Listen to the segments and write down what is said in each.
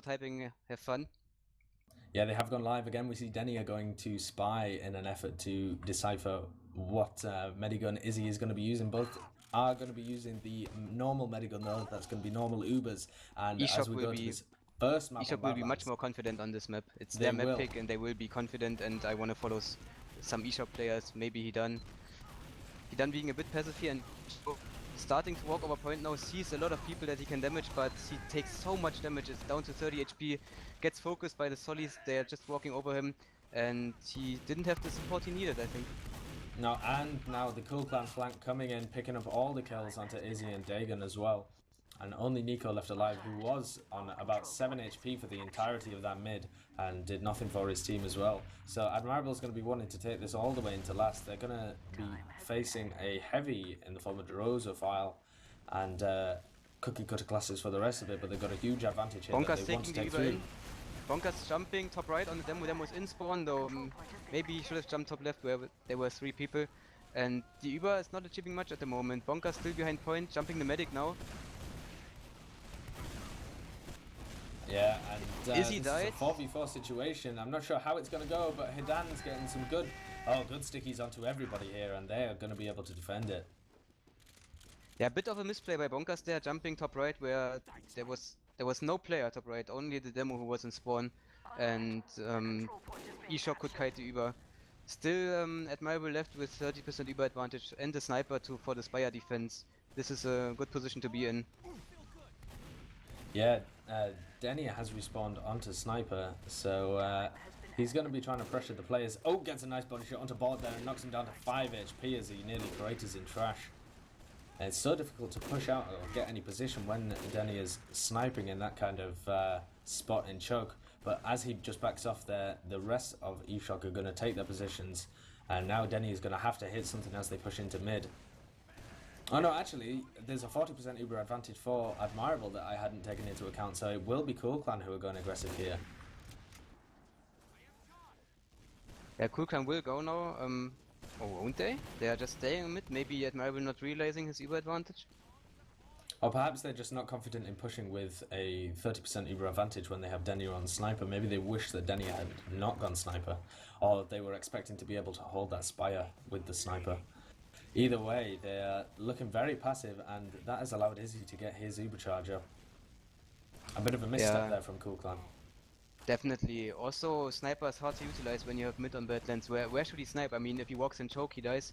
prototyping, have fun. Yeah, they have gone live again. We see Denny are going to spy in an effort to decipher what Medigun Izzy is going to be using. Both are going to be using the normal Medigun though. That's going to be normal Ubers. And as we go to this first map on eShop will be much Badlands, more confident on this map. It's they their map will. pick and they will be confident, and I want to follow some eShop players. Maybe he done being a bit passive here and starting to walk over point now, sees a lot of people that he can damage, but he takes so much damage. It's down to 30 HP, gets focused by the Solis, they're just walking over him, and he didn't have the support he needed, I think. No, and now the coolclan flank coming in, picking up all the kills onto Izzy and Dagon as well. And only Nico left alive, who was on about 7 HP for the entirety of that mid and did nothing for his team as well. So Admirable's going to be wanting to take this all the way into last. They're going to be facing a heavy in the form of DeRosa file and cookie cutter classes for the rest of it, but they've got a huge advantage here that they want to take through. Bonker's jumping top right on the demo. Demo's in spawn though. Maybe he should have jumped top left where there were 3 people. And the Uber is not achieving much at the moment. Bonker's still behind point, jumping the medic now. Yeah, and this is a 4v4 situation. I'm not sure how it's going to go, but Hidan's getting some good stickies onto everybody here, and they are going to be able to defend it. Yeah, a bit of a misplay by Bonkers there, jumping top right where there was no player top right, only the demo who was in spawn, and eShop could kite the Uber. Still Admirable left with 30% Uber advantage and the sniper for the Spire defense. This is a good position to be in. Yeah, Denny has respawned onto Sniper, so he's going to be trying to pressure the players. Oh, gets a nice body shot onto board there and knocks him down to 5 HP as he nearly craters in trash. And it's so difficult to push out or get any position when Denny is sniping in that kind of spot in choke. But as he just backs off there, the rest of eShock are going to take their positions, and now Denny is going to have to hit something as they push into mid. Oh no, actually, there's a 40% Uber advantage for Admirable that I hadn't taken into account, so it will be coolclan who are going aggressive here. Yeah, coolclan will go now. Oh, won't they? They are just staying in mid. Maybe Admirable not realizing his Uber advantage. Or perhaps they're just not confident in pushing with a 30% Uber advantage when they have Denny on Sniper. Maybe they wish that Denny had not gone Sniper, or they were expecting to be able to hold that Spire with the Sniper. Either way, they're looking very passive, and that has allowed Izzy to get his Uber charger. A bit of a misstep there from coolclan. Definitely. Also, sniper is hard to utilize when you have mid on Badlands. Where should he snipe? I mean, if he walks in choke, he dies,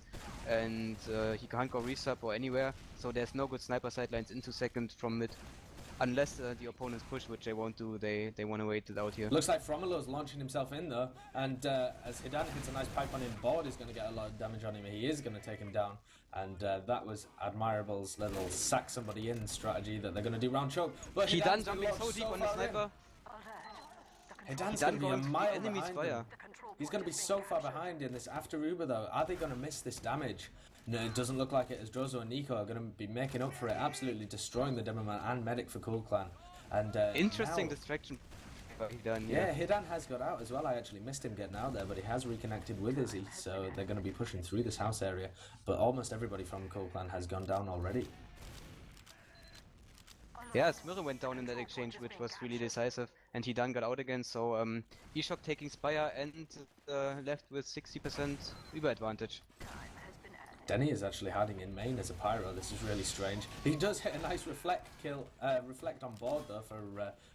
and he can't go resub or anywhere. So there's no good sniper sidelines into second from mid, unless the opponents push, which they won't do. They want to wait it out here. Looks like Fromelo's launching himself in though, and as Hidan hits a nice pipe on him, board is going to get a lot of damage on him. He is going to take him down, and that was Admirable's little sack somebody in strategy that they're going to do round choke. But Hidan jumping so deep on the sniper. Hidan's going to be a mile behind him. He's going to be so far behind in this after Uber though. Are they going to miss this damage? No, it doesn't look like it, as Drozo and Nico are going to be making up for it, absolutely destroying the Demoman and Medic for coolclan. And interesting distraction by Hidan. Yeah, Hidan has got out as well. I actually missed him getting out there, but he has reconnected with Izzy, so they're going to be pushing through this house area. But almost everybody from coolclan has gone down already. Yeah, Smirre went down in that exchange, which was really decisive, and Hidan got out again, so eShock taking Spire and left with 60% Uber advantage. Denny is actually hiding in main as a pyro. This is really strange. He does hit a nice reflect on board though for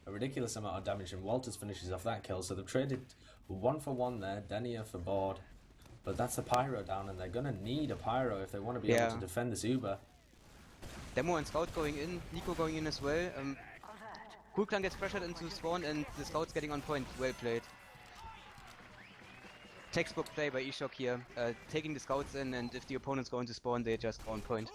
a ridiculous amount of damage, and Walters finishes off that kill. So they've traded 1 for 1 there, Denny for board, but that's a pyro down, and they're gonna need a pyro if they want to be able to defend this Uber. Demo and Scout going in, Nico going in as well. coolclan gets pressured into spawn, and the Scout's getting on point. Well played. Textbook play by eShock here, taking the Scouts in, and if the opponents go into spawn, they just on point.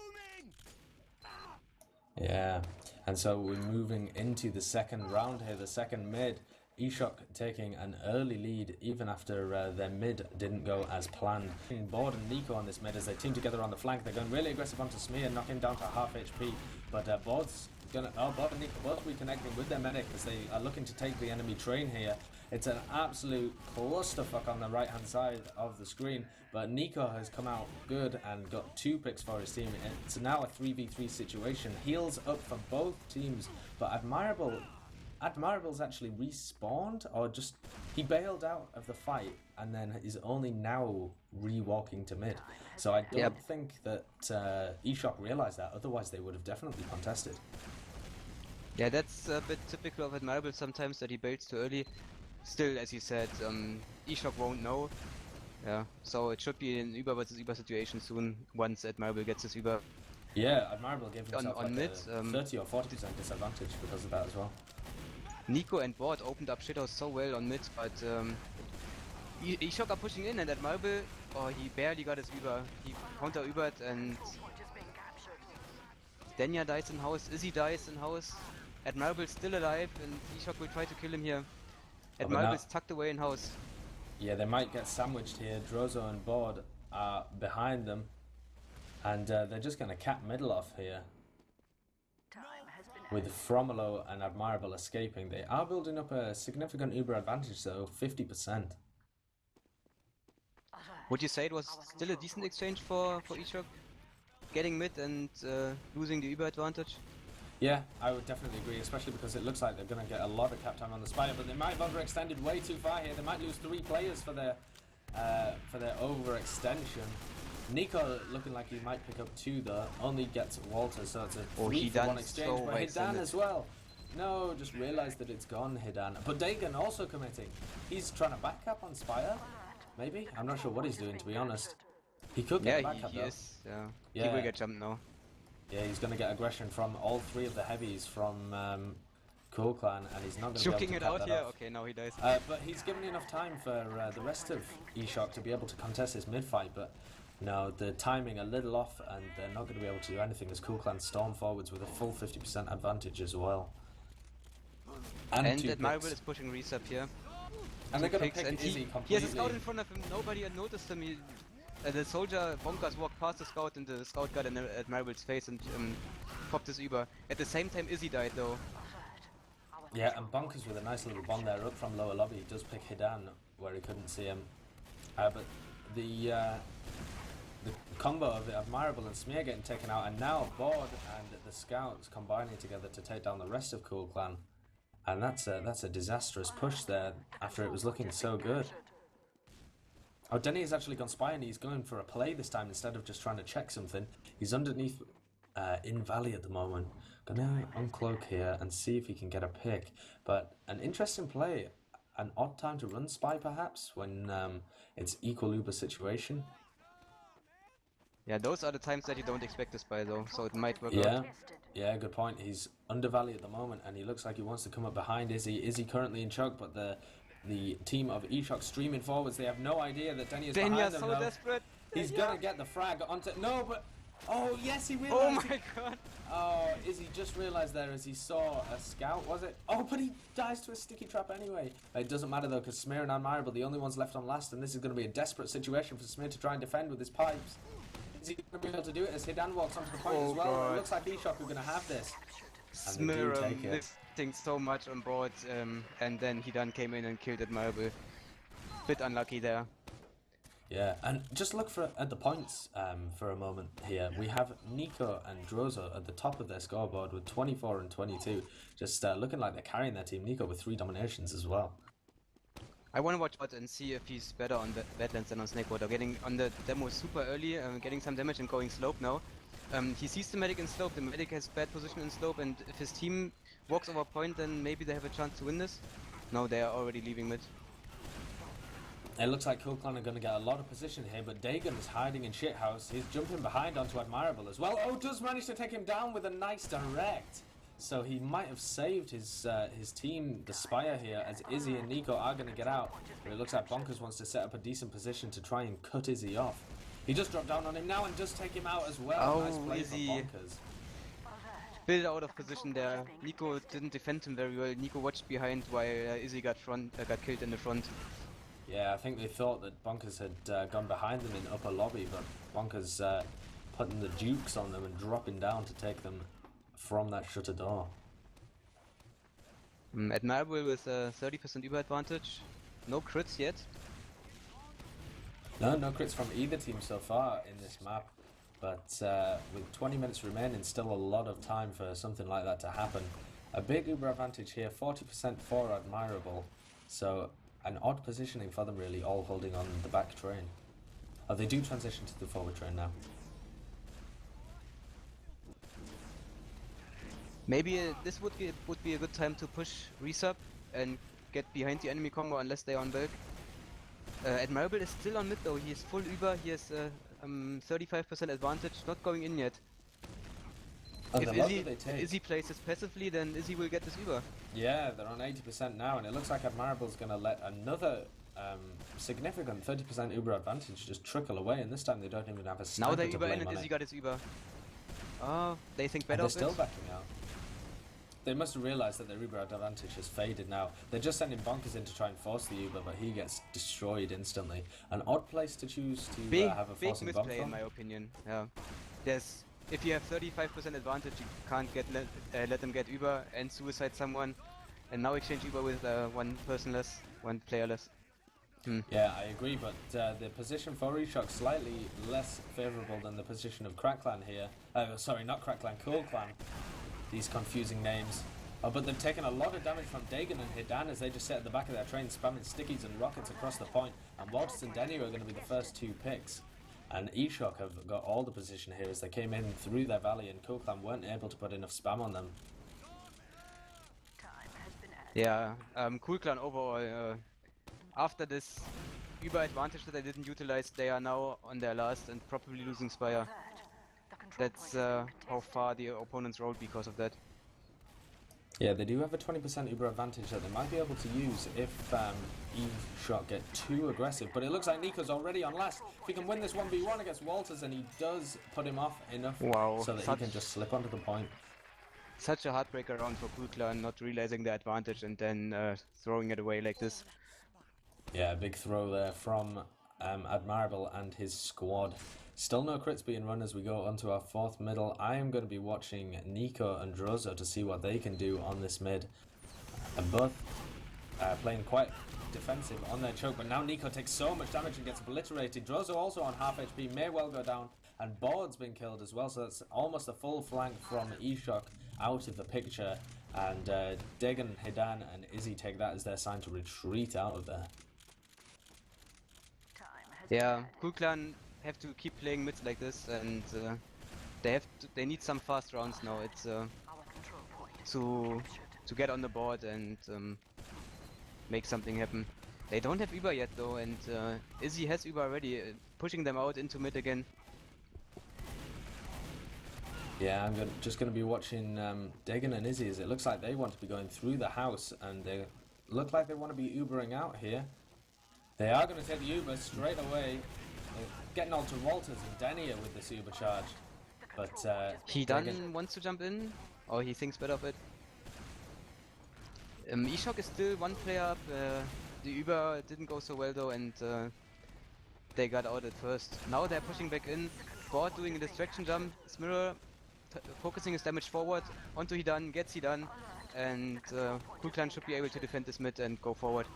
Yeah, and so we're moving into the second round here, the second mid. eShock taking an early lead even after their mid didn't go as planned. Board and Nico on this mid as they team together on the flank. They're going really aggressive onto Smear, knocking down to half HP, but Board's gonna, Board and Nico both reconnecting with their medic as they are looking to take the enemy train here. It's an absolute clusterfuck on the right hand side of the screen, but Nico has come out good and got 2 picks for his team. It's now a 3v3 situation. Heals up for both teams, but Admirable Admirable's actually respawned, or just he bailed out of the fight and then is only now re-walking to mid. So I don't think that eShock realized that. Otherwise, they would have definitely contested. Yeah, that's a bit typical of Admirable sometimes, that he baits too early. Still, as you said, eShock won't know. Yeah, so it should be an Uber versus Uber situation soon, once Admirable gets his Uber. Yeah, Admirable gave himself on like mid, a 30 or 40% disadvantage because of that as well. Nico and Board opened up shithouse so well on mid, but eShock are pushing in, and Admirable, oh, he barely got his Uber. He counter-Ubered, and Denya dies in house, Izzy dies in house, Admirable's still alive, and eShock will try to kill him here. Admirable's tucked away in house. Yeah, they might get sandwiched here. Drozo and Board are behind them, and they're just going to cap middle off here. With Fromolo and Admirable escaping, they are building up a significant Uber advantage though, 50%. Would you say it was still a decent exchange for eShock? Getting mid and losing the Uber advantage? Yeah, I would definitely agree, especially because it looks like they're going to get a lot of cap time on the Spire, but they might have overextended way too far here. They might lose 3 players for their overextension. Nico looking like he might pick up 2 though, only gets Walter, so it's a 3-for-1 exchange. So but Hidan as well. No, just realised that it's gone, Hidan. But Dagon also committing. He's trying to back up on Spire, maybe? I'm not sure what he's doing, to be honest. He could get a back up though. Is, yeah. He will get jumped now. Yeah, he's going to get aggression from all 3 of the heavies from coolclan, and he's not going to be able to it cut out that here? off. Okay, now he dies. But he's given enough time for the rest of eShock to be able to contest this mid-fight, but no, the timing a little off, and they're not going to be able to do anything as coolclan storm forwards with a full 50% advantage as well. And Admirable is pushing Resub here. And they're going to pick Izzy completely. He has a scout in front of him, nobody had noticed him. The soldier Bonkers walked past the scout, and the scout got in Admirable's face and popped his Uber. At the same time, Izzy died though. Yeah, and Bonkers with a nice little bomb there up from lower lobby. He does pick Hidan where he couldn't see him. But the combo of Admirable and Smear getting taken out, and now Board and the scouts combining together to take down the rest of coolclan. And that's a disastrous push there after it was looking so good. Oh, Denny has actually gone spy, and he's going for a play this time instead of just trying to check something. He's underneath in Valley at the moment. Gonna uncloak here and see if he can get a pick. But an interesting play. An odd time to run spy perhaps when it's equal Uber situation. Yeah, those are the times that you don't expect to spy though, so it might work out. Yeah, good point. He's under Valley at the moment, and he looks like he wants to come up behind Izzy. Izzy currently in choke, but the team of eShock streaming forwards, they have no idea that Denny is behind them. So desperate. He's gonna get the frag onto... No, but... Oh, yes, he realized... Oh my god. Oh, Izzy just realized there as he saw a scout, was it? Oh, but he dies to a sticky trap anyway. It doesn't matter though, because Smear and Admirable, the only ones left on last, and this is going to be a desperate situation for Smear to try and defend with his pipes. Is he going to be able to do it as Hidan walks onto the point as well? God. It looks like eShock are going to have this. Smear lifting so much on board, and then Hidan came in and killed Admirable. Bit unlucky there. Yeah, and just look at the points for a moment here. We have Nico and Drozo at the top of their scoreboard with 24 and 22. Just looking like they're carrying their team. Nico with 3 dominations as well. I want to watch out and see if he's better on the Badlands than on Snakewater. Getting on the demo super early, getting some damage and going slope now. He sees the medic in slope, the medic has bad position in slope, and if his team walks over point, then maybe they have a chance to win this. No, they are already leaving mid. It looks like coolclan are going to get a lot of position here, but Dagon is hiding in shithouse. He's jumping behind onto Admirable as well. Oh, does manage to take him down with a nice direct. So he might have saved his team, the Spire here, as Izzy and Nico are going to get out. But it looks like Bonkers wants to set up a decent position to try and cut Izzy off. He just dropped down on him now and does take him out as well. Oh, nice play Izzy. for Bonkers. Build out of position there. Nico didn't defend him very well. Nico watched behind while Izzy got killed in the front. Yeah, I think they thought that Bonkers had gone behind them in upper lobby, but Bonkers putting the dukes on them and dropping down to take them from that shutter door. Admirable with a 30% Uber advantage. No crits yet. No crits from either team so far in this map, but with 20 minutes remaining, still a lot of time for something like that to happen. A big Uber advantage here, 40% for Admirable. So an odd positioning for them really, all holding on the back train. Oh, they do transition to the forward train now. Maybe this would be a good time to push resub and get behind the enemy combo unless they are on bulk. Admirable is still on mid though, he is full Uber, he has 35% advantage, not going in yet. And If Izzy plays this passively, then Izzy will get this Uber. Yeah, they're on 80% now, and it looks like Admirable's going to let another significant 30% Uber advantage just trickle away, and this time they don't even have a sniper now they to Uber blame in and on Izzy it. got his Uber. Oh, they think better They're of it. still backing out. They must have realised that their Uber advantage has faded now. They're just sending Bonkers in to try and force the Uber, but he gets destroyed instantly. An odd place to choose to have a forcing bomb misplay from. in my opinion. Yeah, if you have 35% advantage, you can't let them get Uber and suicide someone, and now exchange Uber with one person less, one player less. Yeah, I agree, but the position for Reshock slightly less favourable than the position of Crackclan here. Sorry, not Crackclan, coolclan. These confusing names. But they've taken a lot of damage from Dagon and Hidan as they just sit at the back of their train spamming stickies and rockets across the point. And Waltz and Denny are going to be the first two picks. And Eshok have got all the position here as they came in through their valley, and coolclan weren't able to put enough spam on them. Yeah, coolclan overall, after this Uber advantage that they didn't utilize, they are now on their last and probably losing Spire. That's how far the opponents rolled because of that. Yeah, they do have a 20% Uber advantage that they might be able to use if Eshok get too aggressive. But it looks like Nico's already on last. If he can win this 1v1 against Walters, and he does put him off enough so that he can just slip onto the point. Such a heartbreaker round for coolclan, not realizing the advantage and then throwing it away like this. Yeah, big throw there from Admirable and his squad. Still no crits being run as we go onto our fourth middle. I am going to be watching Nico and Drozo to see what they can do on this mid. And both playing quite defensive on their choke, but now Nico takes so much damage and gets obliterated. Drozo also on half HP, may well go down, and Board's been killed as well, so that's almost a full flank from Eshok out of the picture. And Dagon, Hidan and Izzy take that as their sign to retreat out of there. Yeah, coolclan have to keep playing mids like this, and they need some fast rounds now. It's to get on the board and make something happen. They don't have Uber yet though, and Izzy has Uber already, pushing them out into mid again. Yeah, I'm just going to be watching Dagon and Izzy as it looks like they want to be going through the house, and they look like they want to be Ubering out here. They are going to take the Uber straight away. They're getting on to Walters and Denier with this Uber charge. But Hidan wants to jump in, or he thinks better of it. Eshok is still one player up. The Uber didn't go so well though, and they got out at first. Now they're pushing back in. Board doing a distraction jump. Smirror focusing his damage forward onto Hidan, gets Hidan, and coolclan should be able to defend this mid and go forward.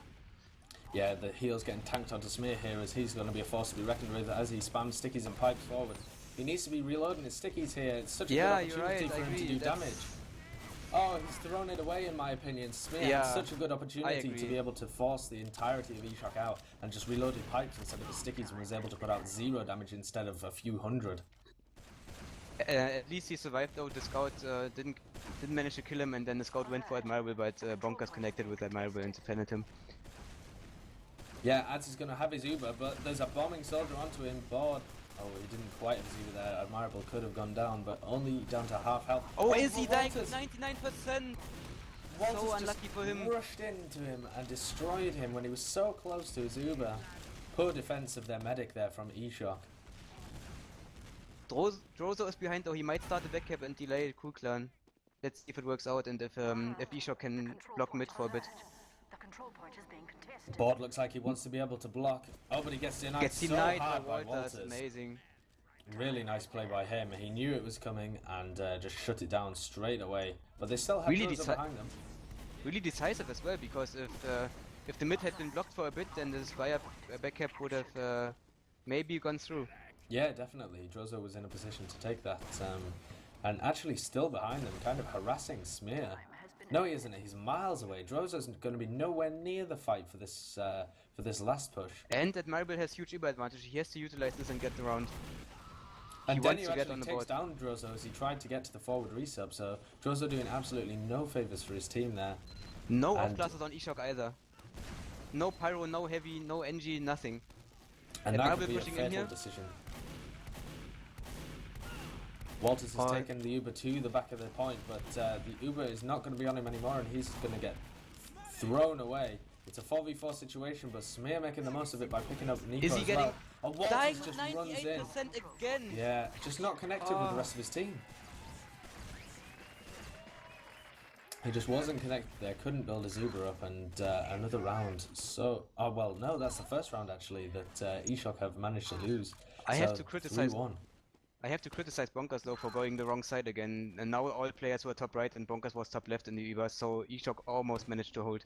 Yeah, the heel's getting tanked onto Smear here as he's going to be a force to be reckoned with as he spams stickies and pipes forward. He needs to be reloading his stickies here. It's such a good opportunity for him to do damage. Oh, he's thrown it away in my opinion. Smear had such a good opportunity to be able to force the entirety of Eshok out and just reloaded pipes instead of the stickies and was able to put out 0 damage instead of a few hundred. At least he survived though. The scout didn't manage to kill him, and then the scout went for Admirable, but Bonkers connected with Admirable and defended him. Yeah, Ads is going to have his Uber, but there's a bombing soldier onto him. Board. Oh, he didn't quite have his Uber there. Admirable could have gone down, but only down to half health. Oh, is he dying? 99%! Walters so unlucky for him. Rushed into him and destroyed him when he was so close to his Uber. Poor defense of their medic there from Eshok. Drozo is behind though. He might start the back cap and delay coolclan. Let's see if it works out and if Eshok can block mid for a bit. Board looks like he wants to be able to block. Oh, but he gets denied hard by Walters. Amazing. Really nice play by him. He knew it was coming and just shut it down straight away. But they still have Drozo behind them. Really decisive as well, because if the mid had been blocked for a bit, then the Spire back cap would have maybe gone through. Yeah, definitely. Drozo was in a position to take that. And actually still behind them, kind of harassing Smear. No, he isn't. He's miles away. Drozo's going to be nowhere near the fight for this last push. And Admirable has huge Uber advantage. He has to utilize this and get the round. And He wants Denio to get on actually the takes board. down Drozo as he tried to get to the forward resub, so Drozo doing absolutely no favours for his team there. No And- off classes on eShock either. No Pyro, no Heavy, no NG, nothing. And that Admirable could be a pushing in fatal here. decision. Walters has taken the Uber to the back of the point, but the Uber is not going to be on him anymore, and he's going to get thrown away. It's a 4v4 situation, but Smear making the most of it by picking up Nico Is he as getting well. And dying Walters with just runs in. 98% again? Yeah, just not connected with the rest of his team. He just wasn't connected there, couldn't build his Uber up, and another round. So, oh well, no, that's the first round actually that eShock have managed to lose. I have to criticize 3-1. I have to criticize Bonkers though for going the wrong side again, and now all players were top right and Bonkers was top left in the Uber, so eShock almost managed to hold.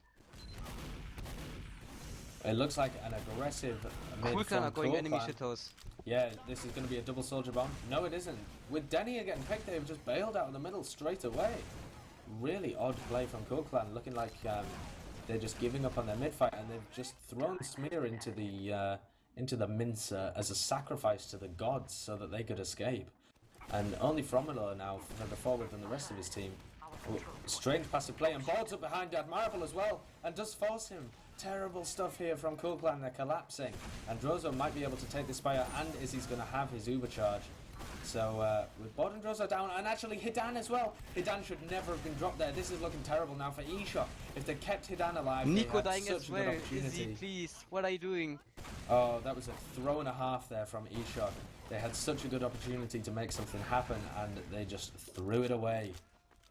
It looks like an aggressive mid coolclan from are going enemy coolclan. shithouse. Yeah, this is going to be a double soldier bomb. No, it isn't. With Denny getting picked, they've just bailed out of the middle straight away. Really odd play from coolclan, looking like they're just giving up on their mid fight, and they've just thrown Smear into the mincer as a sacrifice to the gods so that they could escape. And only Fromolo now further forward than the rest of his team. Oh, strange passive play, and boards up behind Admirable as well, and does force him. Terrible stuff here from coolclan, they're collapsing. And Drozo might be able to take this spire, and Izzy's going to have his Uber charge. So with Bod and Drozo down, and actually Hidan as well. Hidan should never have been dropped there. This is looking terrible now for eShock. If they kept Hidan alive, Nico they had dying such as a good well. opportunity. Izzy, please, what are you doing? Oh, that was a throw and a half there from eShock. They had such a good opportunity to make something happen, and they just threw it away.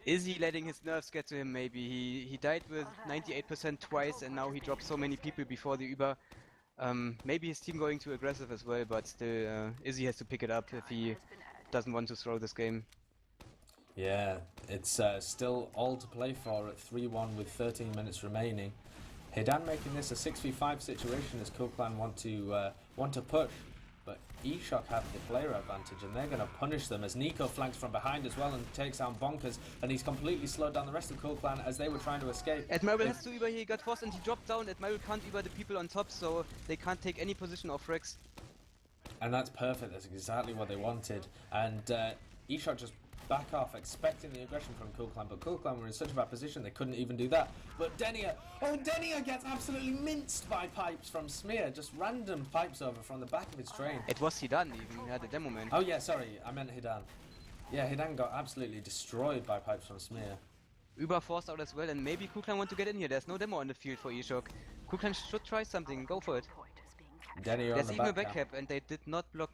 Is he letting his nerves get to him maybe? He died with 98% twice and now he dropped so many people before the Uber. Maybe his team going too aggressive as well, but still Izzy has to pick it up if he doesn't want to throw this game. Yeah, it's still all to play for at 3-1 with 13 minutes remaining. Hidan making this a 6v5 situation as coolclan want to push, but eShock have the player advantage and they're going to punish them as Nico flanks from behind as well and takes down Bonkers, and he's completely slowed down the rest of coolclan as they were trying to escape. Admirable has to Uber here, he got forced and he dropped down. Admirable can't Uber the people on top, so they can't take any position off Rex. And that's perfect, that's exactly what they wanted. And eShock just back off, expecting the aggression from coolclan, but coolclan were in such a bad position they couldn't even do that. But Denia gets absolutely minced by pipes from Smear, just random pipes over from the back of his train. It was Hidan even, he had a demo man. Oh yeah, sorry, I meant Hidan. Yeah, Hidan got absolutely destroyed by pipes from Smear. Uber forced out as well, and maybe coolclan want to get in here. There's no demo on the field for eShock. Coolclan should try something, go for it. Denia on There's the even a back back cap. cap, and they did not block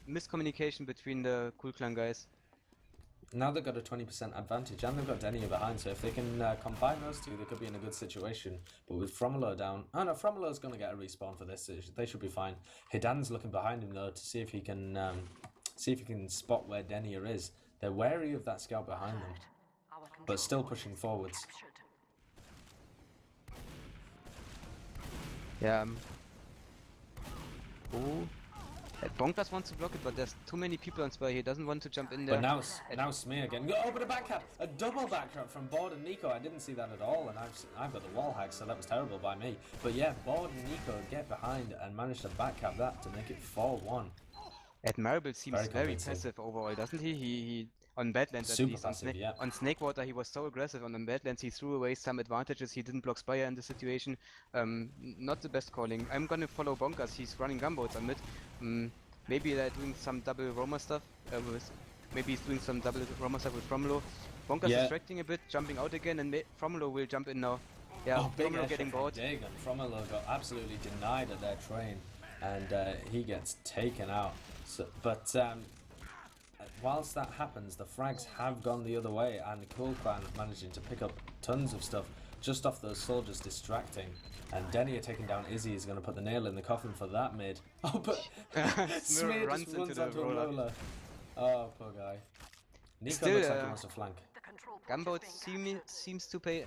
miscommunication between the coolclan guys. Now they've got a 20% advantage, and they've got Denia behind, so if they can combine those two, they could be in a good situation. But with Fromolo down... Oh no, Fromolo's going to get a respawn for this, they should be fine. Hidan's looking behind him though to see if he can spot where Denia is. They're wary of that scout behind them, but still pushing forwards. Yeah. Oh. Bonkers wants to block it, but there's too many people on Spire. He doesn't want to jump in there. But now Smear again. Oh, but a back cap! A double back cap from Bord and Nico. I didn't see that at all, and I've got the wall hack, so that was terrible by me. But yeah, Bord and Nico get behind and manage to back cap that to make it 4-1. Admirable seems very convincing. passive overall, doesn't he? He on Badlands at Super least. passive, yeah. On Snakewater he was so aggressive, and on Badlands he threw away some advantages. He didn't block Spire in the situation. Not the best calling. I'm gonna follow Bonkers. He's running gunboats on mid. Maybe they're doing some double Roma stuff. Maybe he's doing some double Roma stuff with Fromolo. Bonkers distracting a bit, jumping out again, and Fromolo will jump in now. Yeah, Fromolo getting bored. Fromolo got absolutely denied at their train, and he gets taken out. So, but whilst that happens, the frags have gone the other way, and coolclan managing to pick up tons of stuff just off those soldiers distracting. And Denia taking down Izzy is going to put the nail in the coffin for that mid. Oh, but Smear runs just runs into the onto a roller. roller. Oh, poor guy. Nico Still, looks like he wants to flank. Gunboat seems to pay.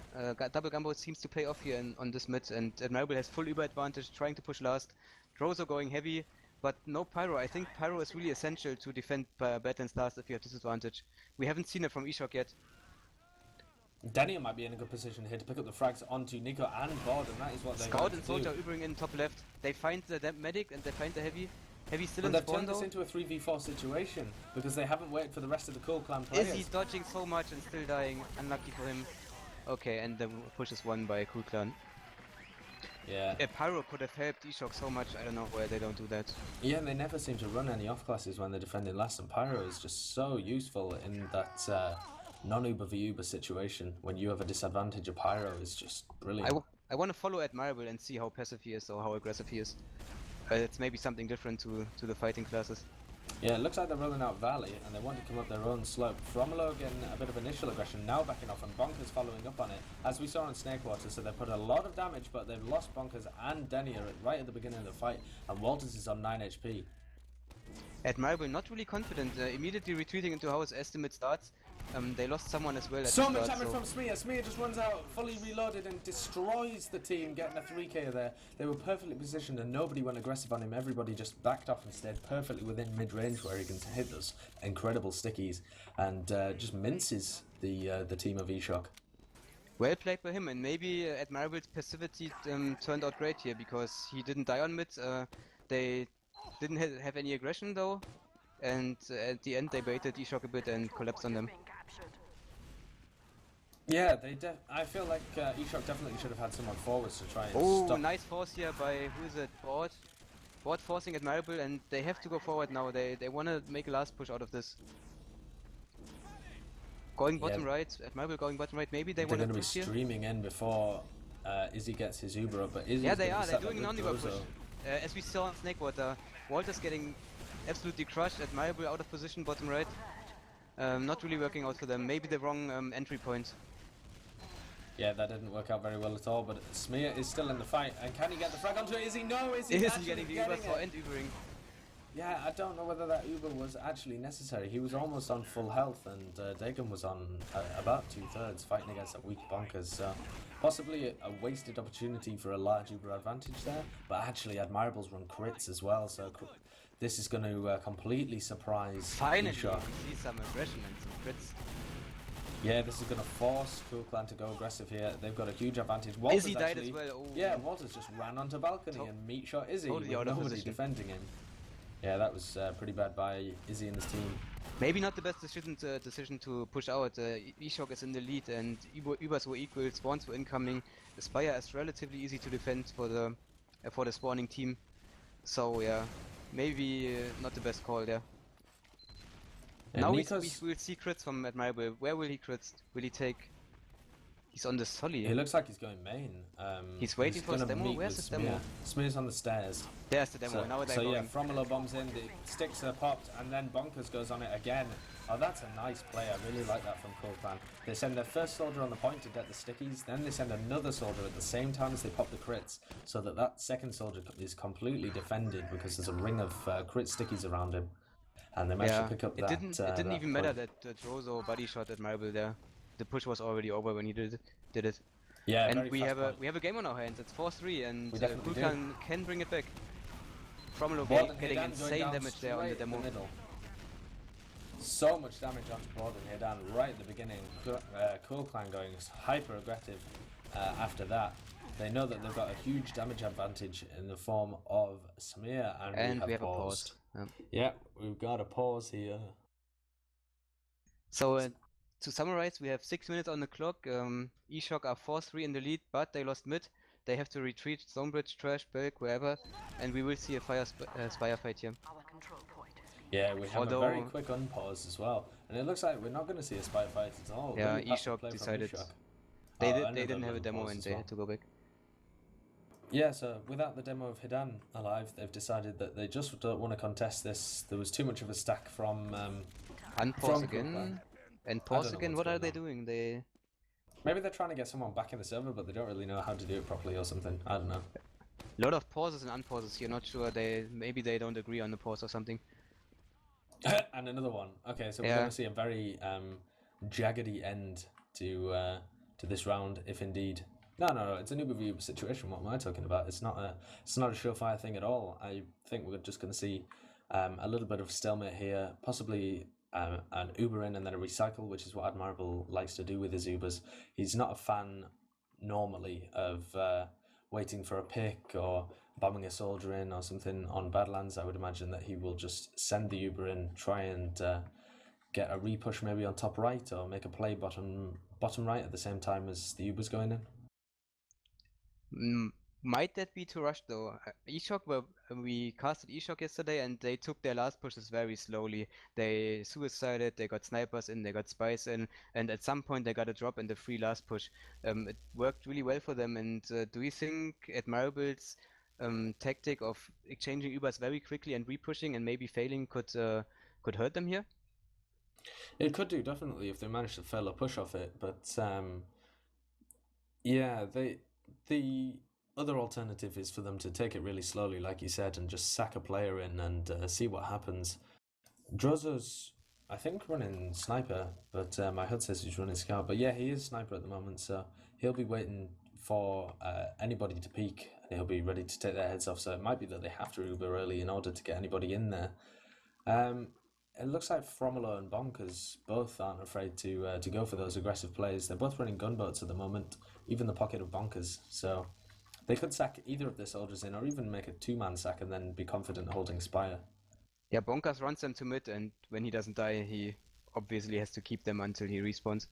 Double gunboat seems to pay off here on this mid, and Admirable has full Uber advantage, trying to push last. Drozo going heavy, but no Pyro. I think Pyro is really essential to defend Badlands last if you have disadvantage. We haven't seen it from eShock yet. Daniel might be in a good position here to pick up the frags onto Nico and Board, and that is what they Scout want and to Soldier do. Ubering in top left. They find the medic and they find the heavy. Heavy still But in they've spawn turned this though. into a 3v4 situation because they haven't waited for the rest of the Cool Clan players. Is he dodging so much and still dying? Unlucky for him. Okay, and the push is won by coolclan. Yeah. Pyro could have helped eShock so much, I don't know why they don't do that. Yeah, and they never seem to run any off classes when they're defending last, and Pyro is just so useful in that non-Uber v Uber situation. When you have a disadvantage, a Pyro is just brilliant. I want to follow Admirable and see how passive he is or how aggressive he is. It's maybe something different to the fighting classes. Yeah, it looks like they're rolling out Valley, and they want to come up their own slope. Fromolo getting a bit of initial aggression, now backing off, and Bonkers following up on it, as we saw in Snakewater. So they've put a lot of damage, but they've lost Bonkers and Denier right at the beginning of the fight, and Walters is on 9 HP. Admirable not really confident, immediately retreating into house estimate starts. They lost someone as well at So the much start, damage so from Smear. Smear just runs out, fully reloaded, and destroys the team, getting a 3k there. They were perfectly positioned, and nobody went aggressive on him. Everybody just backed off and stayed perfectly within mid-range, where he can hit those incredible stickies, and just minces the team of eShock. well played by him, and maybe Admirable's passivity turned out great here because he didn't die on mid. They didn't have any aggression though, and at the end they baited eShock a bit and collapsed on them. Yeah, I feel like eShock definitely should have had someone forwards to try and Oh, stop. nice force here by, who is it, Board? Board forcing Admirable, and they have to go forward now. They want to make a last push out of this. Going bottom right, Admirable going bottom right, maybe they They're want to going to be push here? streaming in before Izzy gets his Uber up, but Izzy's Yeah, they gonna are, be they're set up doing an with on-Uber push. Grozo. As we saw in Snakewater, Walter's getting absolutely crushed, Admirable out of position, bottom right. Not really working out for them, maybe the wrong entry point. Yeah, that didn't work out very well at all, but Smear is still in the fight, and can he get the frag onto it? Izzy? No, Izzy Is he actually getting the getting Uber for it? and Ubering? Yeah, I don't know whether that Uber was actually necessary. He was almost on full health, and Dagon was on about 2/3 fighting against a weak Bonkers. So possibly a wasted opportunity for a large Uber advantage there, but actually Admirables run crits as well, so this is going to completely surprise Finally, eShock. we see some aggression and some crits. Yeah, this is going to force coolclan to go aggressive here. They've got a huge advantage. Walters Izzy died actually, as well. Oh. Yeah, Walters just ran onto balcony and meat shot Izzy Totally with out of nobody position. defending him. Yeah, that was pretty bad by Izzy and his team. Maybe not the best decision to push out. eShock is in the lead and Ubers were equal, spawns were incoming. The Spire is relatively easy to defend for the spawning team. So yeah, maybe not the best call there. And Now we Nico's, will see crits from Admirable. Where will he crit? Will he take... He's on the Solly. he looks like he's going main. He's waiting for his gonna demo. meet Where's with his demo? Smear's on the stairs. There's the demo. Now they're So going. yeah, Fromolo bombs in, the sticks are popped, and then Bonkers goes on it again. Oh, that's a nice play. I really like that from coolclan. They send their first soldier on the point to get the stickies, then they send another soldier at the same time as they pop the crits, so that second soldier is completely defended because there's a ring of crit stickies around him. And they managed to pick up it that. It didn't even matter point. that Drozo body shot Admirable there. The push was already over when he did it. Yeah, And very we fast have point. a game on our hands. It's 4-3, and We definitely coolclan can bring it back. Fromolo Borden getting Hidan going insane down damage there on the straight in demo. middle. So much damage onto Borden Hidan right at the beginning. coolclan going hyper aggressive after that. They know that they've got a huge damage advantage in the form of Smear, and we have paused. a pause. Yeah, we've got a pause here. So to summarize, we have 6 minutes on the clock. eShock are 4-3 in the lead, but they lost mid. They have to retreat, Zonebridge, Trash, Belk, wherever, and we will see a Spire fight here. Yeah, we have a very quick unpause as well, and it looks like we're not going to see a spy fight at all. Yeah, Really fast eShock play from decided eShock. they Another didn't have a unpause demo and as they well. had to go back. Yeah, so without the demo of Hidan alive, they've decided that they just don't want to contest this. There was too much of a stack from Unpause again, coolclan. and pause know again. what's What are going they on. doing? Maybe they're trying to get someone back in the server, but they don't really know how to do it properly or something. I don't know. A lot of pauses and unpauses here. Not sure. Maybe they don't agree on the pause or something. And another one. Okay, so we're Yeah. going to see a very jaggedy end to this round, if indeed. No, it's an Uber situation. What am I talking about? It's not a surefire thing at all. I think we're just going to see a little bit of stalemate here, possibly an Uber in and then a recycle, which is what Admirable likes to do with his Ubers. He's not a fan normally of waiting for a pick or bombing a soldier in or something on Badlands. I would imagine that he will just send the Uber in, try and get a repush maybe on top right, or make a play bottom right at the same time as the Uber's going in. Might that be too rushed though? We casted eShock yesterday and they took their last pushes very slowly. They suicided, they got snipers in, they got spies in, and at some point they got a drop in the free last push. It worked really well for them. And do you think Admirable's tactic of exchanging Ubers very quickly and repushing and maybe failing could hurt them here? It could do, definitely, if they manage to fail a push off it, but yeah, the other alternative is for them to take it really slowly, like you said, and just sack a player in and see what happens. Drozo's, I think, running sniper, but my HUD says he's running scout. But yeah, he is sniper at the moment, so he'll be waiting for anybody to peek, and he'll be ready to take their heads off. So it might be that they have to Uber early in order to get anybody in there. It looks like Fromolo and Bonkers both aren't afraid to go for those aggressive plays. They're both running gunboats at the moment, even the pocket of Bonkers. So they could sack either of their soldiers in, or even make a two-man sack and then be confident holding Spire. Yeah, Bonkers runs them to mid, and when he doesn't die, he obviously has to keep them until he respawns.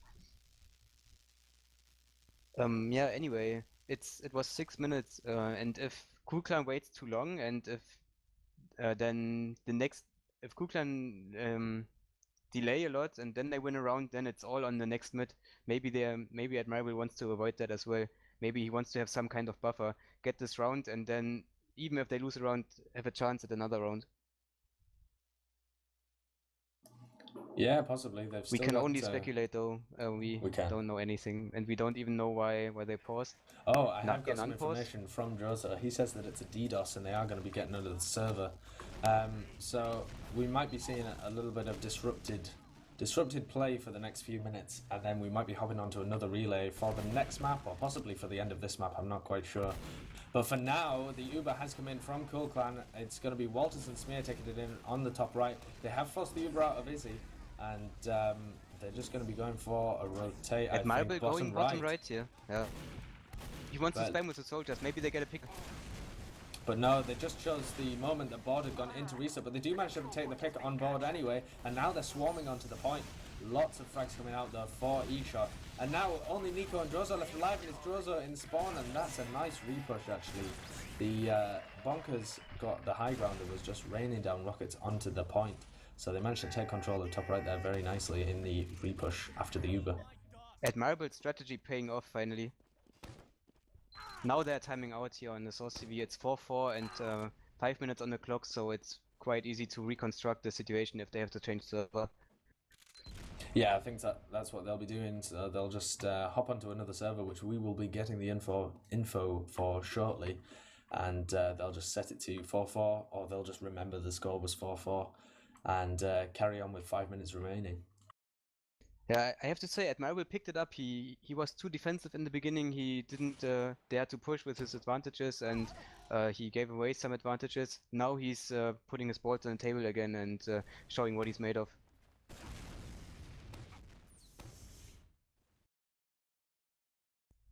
Yeah, anyway, it was 6 minutes, and if coolclan waits too long, and if then if coolclan delay a lot and then they win a round, then it's all on the next mid. Maybe Admirable wants to avoid that as well. Maybe he wants to have some kind of buffer, get this round, and then even if they lose a round, have a chance at another round. Yeah, possibly. They've We still can got, only speculate though. We can. don't know anything, and we don't even know why they paused. Oh, I have got Again, some unpause. information from Droza. He says that it's a DDoS and they are going to be getting under the server. So we might be seeing a little bit of disrupted play for the next few minutes, and then we might be hopping onto another relay for the next map, or possibly for the end of this map. I'm not quite sure. But for now, the Uber has come in from coolclan. It's going to be Walters and Smear taking it in on the top right. They have forced the Uber out of Izzy, and they're just going to be going for a rotate. Admirable going bottom right. right here. Yeah. He wants to spam with the soldiers. Maybe they get a pick. But no, they just chose the moment that board had gone into reset, but they do manage to take the pick on board anyway, and now they're swarming onto the point. Lots of frags coming out there for E-Shot. And now only Nico and Drozo left alive, and it's Drozo in spawn, and that's a nice repush actually. The Bonkers got the high ground and was just raining down rockets onto the point. So they managed to take control of top right there very nicely in the repush after the Uber. Admirable strategy paying off finally. Now they're timing out here on the Source TV. It's 4-4 and 5 minutes on the clock, so it's quite easy to reconstruct the situation if they have to change server. Yeah, I think that's what they'll be doing. So they'll just hop onto another server, which we will be getting the info for shortly, and they'll just set it to 4-4, or they'll just remember the score was 4-4 and carry on with 5 minutes remaining. Yeah, I have to say, Admirable picked it up. He was too defensive in the beginning. He didn't dare to push with his advantages, and he gave away some advantages. Now he's putting his balls on the table again and showing what he's made of.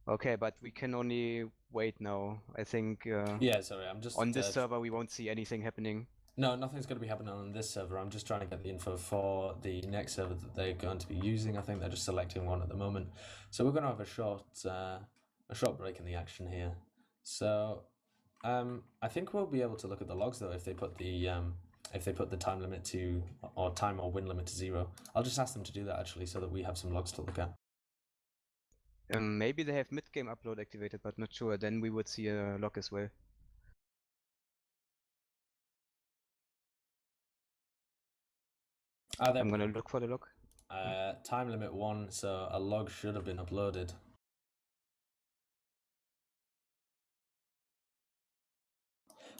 Okay, but we can only wait now. I think yeah, sorry, I'm just on this server we won't see anything happening. No, nothing's going to be happening on this server. I'm just trying to get the info for the next server that they're going to be using. I think they're just selecting one at the moment. So we're going to have a short break in the action here. So I think we'll be able to look at the logs though if they put the time limit to, or time or win limit to 0. I'll just ask them to do that actually, so that we have some logs to look at. Maybe they have mid-game upload activated, but not sure. Then we would see a log as well. I'm gonna look for the log. Time limit 1, so a log should have been uploaded.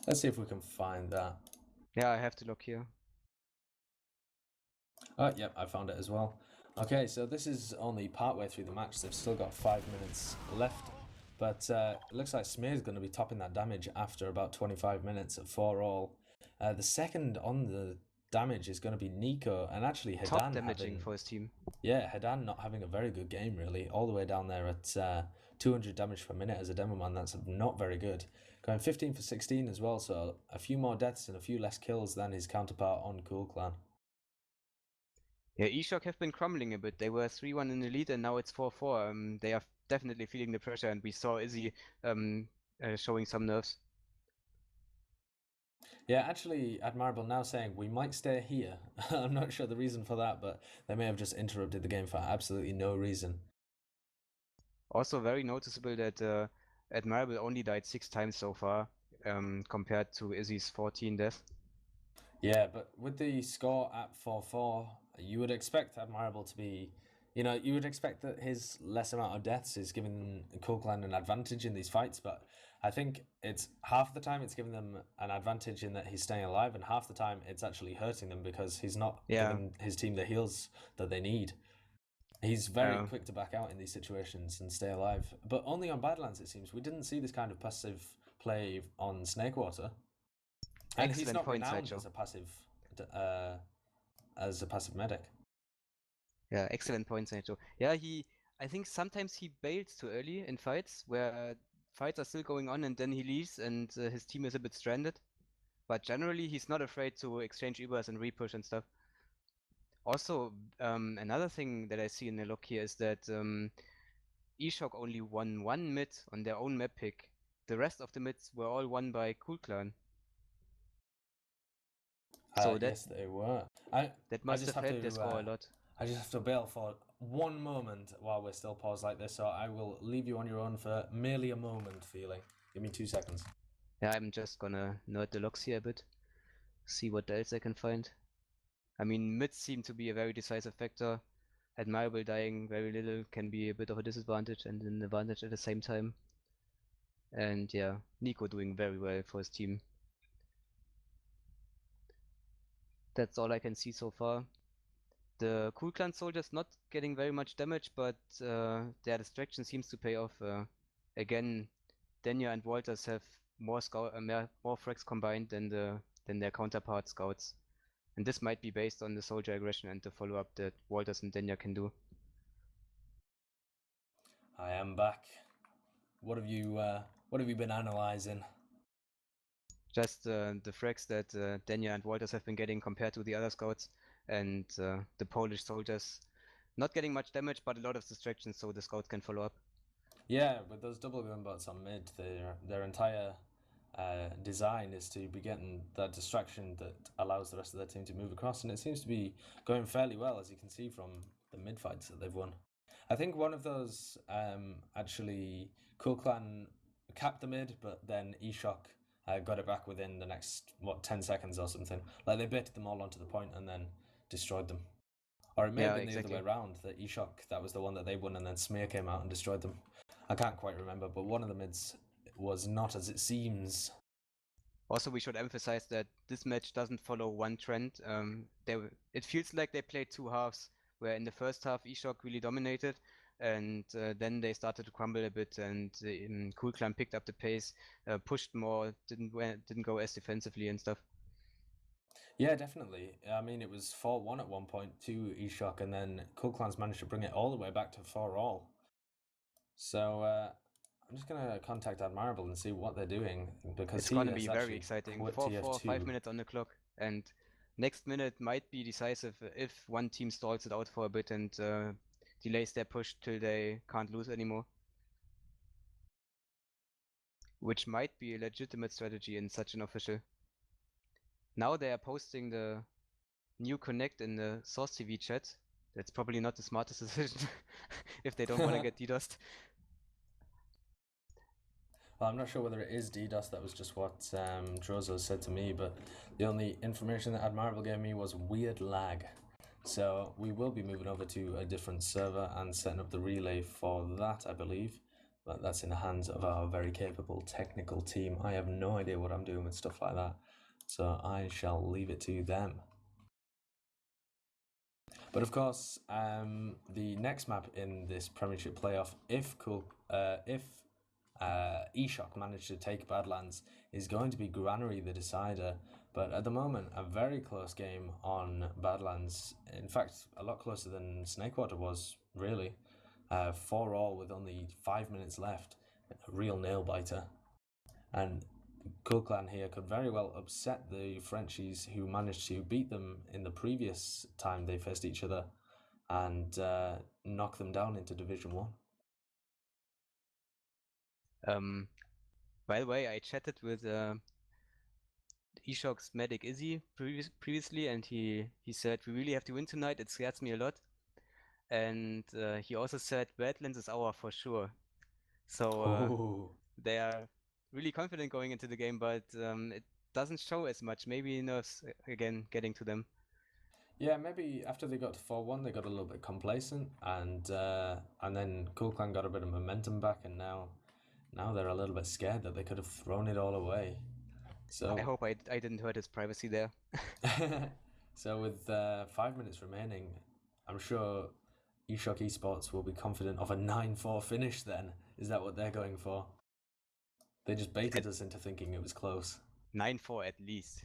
Let's see if we can find that. Yeah, I have to look here. Oh, yep, I found it as well. Okay, so this is only partway through the match. They've still got 5 minutes left. But it looks like Smear's going to be topping that damage after about 25 minutes at 4 all. The second on the damage is going to be Nico, and actually Top Hadan damaging for his team. yeah, Hadan not having a very good game really, all the way down there at 200 damage per minute as a demo man. That's not very good. Going 15 for 16 as well, so a few more deaths and a few less kills than his counterpart on coolclan. Yeah, eShock have been crumbling a bit. They were 3-1 in the lead and now it's 4-4. They are definitely feeling the pressure, and we saw Izzy showing some nerves. Yeah, actually, Admirable now saying we might stay here. I'm not sure the reason for that, but they may have just interrupted the game for absolutely no reason. Also very noticeable that Admirable only died 6 times so far, compared to Izzy's 14 deaths. Yeah, but with the score at 4-4, you would expect Admirable to be, you would expect that his less amount of deaths is giving coolclan an advantage in these fights, but I think it's half the time it's giving them an advantage in that he's staying alive, and half the time it's actually hurting them because he's not giving his team the heals that they need. He's very quick to back out in these situations and stay alive, but only on Badlands it seems. We didn't see this kind of passive play on Snakewater. And he's not renowned as a passive medic. Yeah, excellent point, Sancho. Yeah, I think sometimes he bails too early in fights where fights are still going on and then he leaves and his team is a bit stranded. But generally, he's not afraid to exchange Ubers and repush and stuff. Also, another thing that I see in the log here is that eShock only won one mid on their own map pick. The rest of the mids were all won by coolclan. So Yes, they were. that must have helped their score a lot. I just have to bail for one moment while we're still paused like this, so I will leave you on your own for merely a moment, feeling. Give me 2 seconds. Yeah, I'm just gonna nerd the logs here a bit, see what else I can find. I mean, mids seem to be a very decisive factor. Admirable dying very little can be a bit of a disadvantage and an advantage at the same time. And yeah, Nico doing very well for his team. That's all I can see so far. The coolclan soldiers not getting very much damage, but their distraction seems to pay off. Again, Denya and Walters have more frags combined than their counterpart scouts. And this might be based on the soldier aggression and the follow-up that Walters and Denya can do. I am back. What have you been analysing? Just the frags that Denya and Walters have been getting compared to the other scouts, and the Polish soldiers not getting much damage, but a lot of distractions, so the scouts can follow up. Yeah, with those double gunbots on mid, their entire design is to be getting that distraction that allows the rest of their team to move across, and it seems to be going fairly well, as you can see from the mid fights that they've won. I think one of those actually coolclan capped the mid, but then eShock got it back within the next 10 seconds or something. Like they baited them all onto the point and then destroyed them. Or it may have been the other way around, that eShock, that was the one that they won, and then Smear came out and destroyed them. I can't quite remember, but one of the mids was not as it seems. Also, we should emphasize that this match doesn't follow one trend. It feels like they played two halves, where in the first half eShock really dominated, and then they started to crumble a bit, and coolclan picked up the pace, pushed more, didn't go as defensively and stuff. Yeah, definitely. I mean, it was 4-1 at one point to eShock, and then coolclan's managed to bring it all the way back to 4-all. So I'm just gonna contact Admirable and see what they're doing, because it's gonna be very exciting. 4-4, 5 minutes on the clock, and next minute might be decisive if one team stalls it out for a bit and delays their push till they can't lose anymore. Which might be a legitimate strategy in such an official. Now they are posting the new connect in the Source TV chat. That's probably not the smartest decision if they don't want to get DDoSed. Well, I'm not sure whether it is DDoS. That was just what Drozo said to me, but the only information that Admirable gave me was weird lag. So we will be moving over to a different server and setting up the relay for that, I believe. But that's in the hands of our very capable technical team. I have no idea what I'm doing with stuff like that, so I shall leave it to them. But of course, the next map in this Premiership playoff, if eShock managed to take Badlands is going to be Granary the decider. But at the moment, a very close game on Badlands. In fact, a lot closer than Snakewater was, really. 4-all with only 5 minutes left. A real nail biter. And coolclan here could very well upset the Frenchies who managed to beat them in the previous time they faced each other and knock them down into Division 1. By the way, I chatted with eShock's medic Izzy previously, and he said we really have to win tonight. It scares me a lot, and he also said Badlands is our for sure. So they are really confident going into the game, but it doesn't show as much. Maybe nerves again getting to them. Yeah, maybe after they got to 4-1, they got a little bit complacent, and then coolclan got a bit of momentum back, and now they're a little bit scared that they could have thrown it all away. So I hope I didn't hurt his privacy there. So with 5 minutes remaining, I'm sure eShock Esports will be confident of a 9-4 finish then. Is that what they're going for? They just baited us into thinking it was close. 9-4 at least.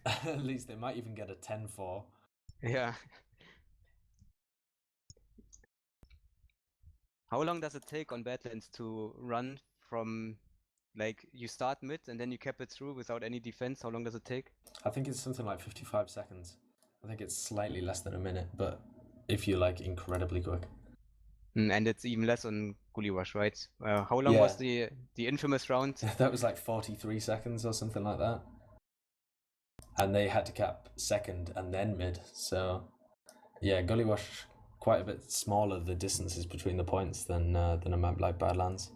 At least they might even get a 10-4. Yeah. How long does it take on Badlands to run from, like, you start mid and then you cap it through without any defense? How long does it take? I think it's something like 55 seconds. I think it's slightly less than a minute, but if you like, incredibly quick. And it's even less on Gully Rush, right? How long was the infamous round? That was like 43 seconds or something like that. And they had to cap second and then mid. So, yeah, Gully Wash, quite a bit smaller the distances between the points than a map like Badlands.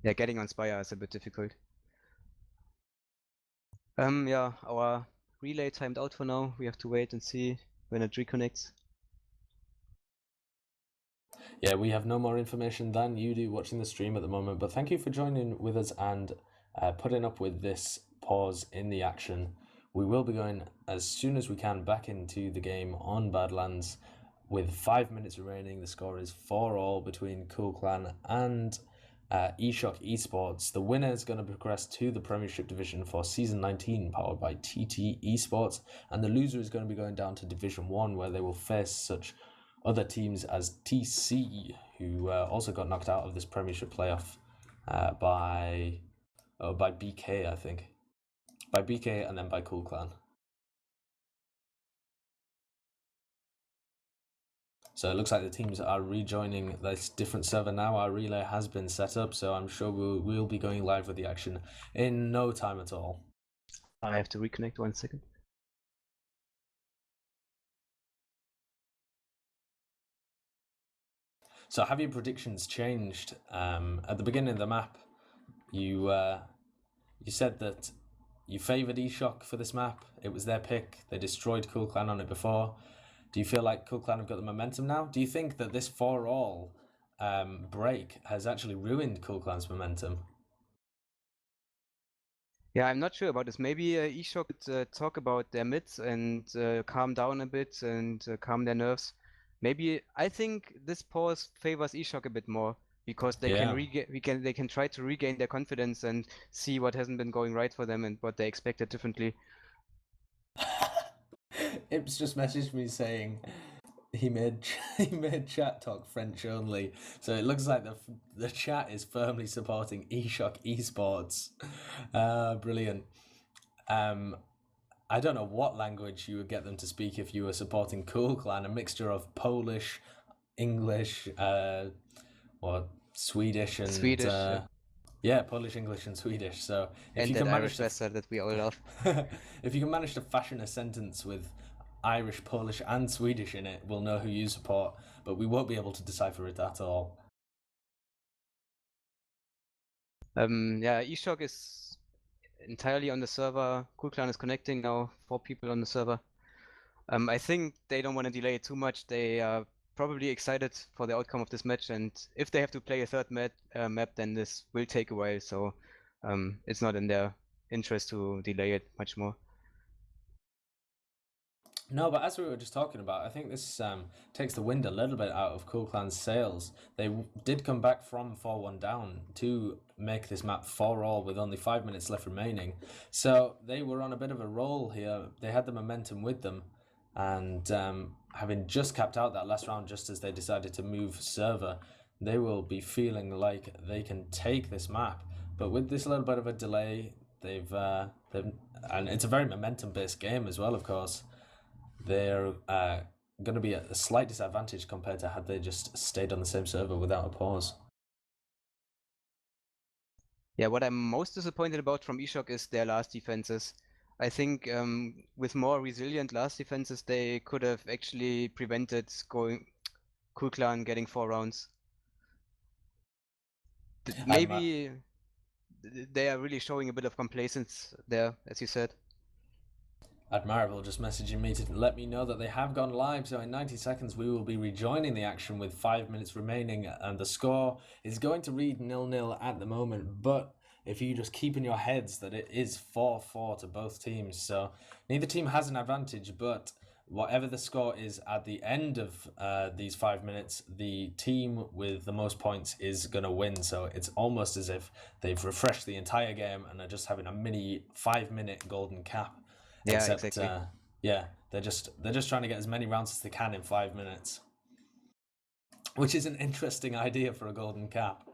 Yeah, getting on Spire is a bit difficult. Yeah, our relay timed out for now. We have to wait and see when it reconnects. Yeah, we have no more information than you do watching the stream at the moment, but thank you for joining with us and putting up with this pause in the action. We will be going as soon as we can back into the game on Badlands with 5 minutes remaining. The score is 4-all between coolclan and eShock Esports. The winner is going to progress to the Premiership division for Season 19, powered by TT Esports, and the loser is going to be going down to Division 1, where they will face such other teams as TC, who also got knocked out of this Premiership playoff by BK, I think. By BK and then by coolclan. So it looks like the teams are rejoining this different server now. Our relay has been set up, so I'm sure we'll be going live with the action in no time at all. I have to reconnect 1 second. So have your predictions changed? At the beginning of the map, you said that you favoured eShock for this map. It was their pick. They destroyed coolclan on it before. Do you feel like coolclan have got the momentum now? Do you think that this 4-all break has actually ruined coolclan's momentum? Yeah, I'm not sure about this. Maybe eShock could talk about their mids and calm down a bit and calm their nerves. Maybe I think this pause favors eShock a bit more because they can try to regain their confidence and see what hasn't been going right for them and what they expected differently. Ips just messaged me saying he made chat talk French only, so it looks like the chat is firmly supporting eShock Esports. Brilliant. I don't know what language you would get them to speak if you were supporting coolclan, a mixture of Polish, English, Swedish and Swedish. Yeah, Polish, English, and Swedish. So if and you that can Irish wrestler that we all love. if you can manage to fashion a sentence with Irish, Polish, and Swedish in it, we'll know who you support, but we won't be able to decipher it at all. Yeah, eShock is entirely on the server. coolclan is connecting now. 4 people on the server. I think they don't want to delay it too much. They are probably excited for the outcome of this match, and if they have to play a third map, then this will take a while. So it's not in their interest to delay it much more. No, but as we were just talking about, I think this takes the wind a little bit out of coolclan's sails. They did come back from 4-1 down to make this map 4-all with only 5 minutes left remaining. So they were on a bit of a roll here. They had the momentum with them, and having just capped out that last round just as they decided to move server, they will be feeling like they can take this map. But with this little bit of a delay, they've and it's a very momentum-based game as well, of course. They're going to be at a slight disadvantage compared to had they just stayed on the same server without a pause. Yeah, what I'm most disappointed about from eShock is their last defenses. I think with more resilient last defenses, they could have actually prevented coolclan getting 4 rounds. Maybe they are really showing a bit of complacence there, as you said. Admirable just messaging me to let me know that they have gone live, so in 90 seconds we will be rejoining the action with 5 minutes remaining, and the score is going to read 0-0 at the moment, but if you just keep in your heads that it is 4-4 to both teams, so neither team has an advantage, but whatever the score is at the end of these 5 minutes, the team with the most points is going to win. So it's almost as if they've refreshed the entire game and are just having a mini 5-minute golden cap. Yeah, Except, exactly. they're just trying to get as many rounds as they can in 5 minutes, which is an interesting idea for a golden cap.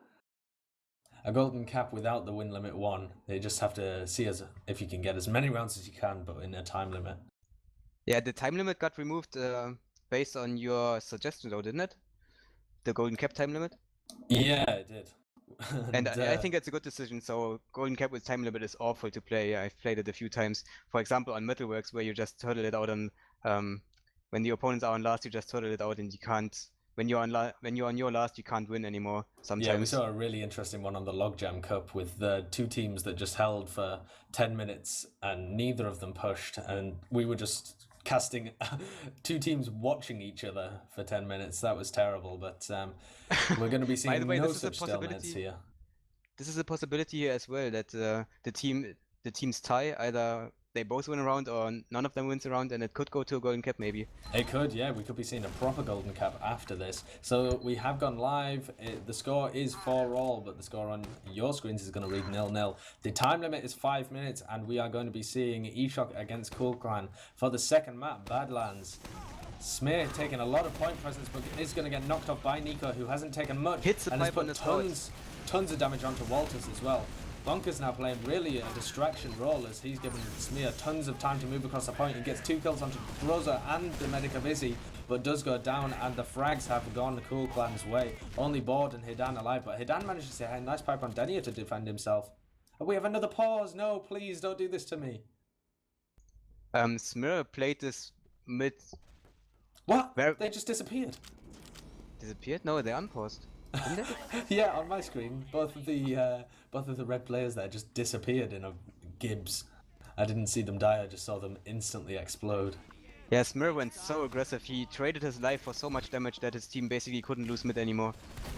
A golden cap without the win limit 1. They just have to see if you can get as many rounds as you can, but in a time limit. Yeah, the time limit got removed based on your suggestion, though, didn't it? The golden cap time limit. Yeah, it did. And I think it's a good decision. So golden cap with time limit is awful to play. I've played it a few times. For example, on Metalworks, where you just turtle it out on when the opponents are on last, you just turtle it out, and you can't. When you're on your last, you can't win anymore. Sometimes. Yeah, we saw a really interesting one on the Logjam Cup with the two teams that just held for 10 minutes and neither of them pushed, and we were just casting two teams watching each other for 10 minutes. That was terrible, but we're going to be seeing no such stalemates here. This is a possibility here as well, that the teams tie, either they both win a round or none of them wins a round, and it could go to a golden cap maybe. It could, yeah. We could be seeing a proper golden cap after this. So we have gone live. The score is 4-all, but the score on your screens is going to read 0-0. The time limit is 5 minutes, and we are going to be seeing eShock against coolclan for the second map, Badlands. Smear taking a lot of point presence, but is going to get knocked off by Nico, who hasn't taken much. Hits the and pipe has on put the tons of damage onto Walters as well. Bunker's now playing really a distraction role as he's given Smear tons of time to move across the point. He gets 2 kills onto Groza and the Medic of Izzy, but does go down, and the frags have gone the coolclan's way. Only Board and Hidan alive, but Hidan manages to hit a nice pipe on Denia to defend himself. Oh, we have another pause. No, please don't do this to me. Smear played this mid. What? They just disappeared. Disappeared? No, they unpaused. Didn't they? Yeah, on my screen, both of the red players there just disappeared in a Gibbs. I didn't see them die. I just saw them instantly explode. Yeah, Smir went so aggressive. He traded his life for so much damage that his team basically couldn't lose mid anymore.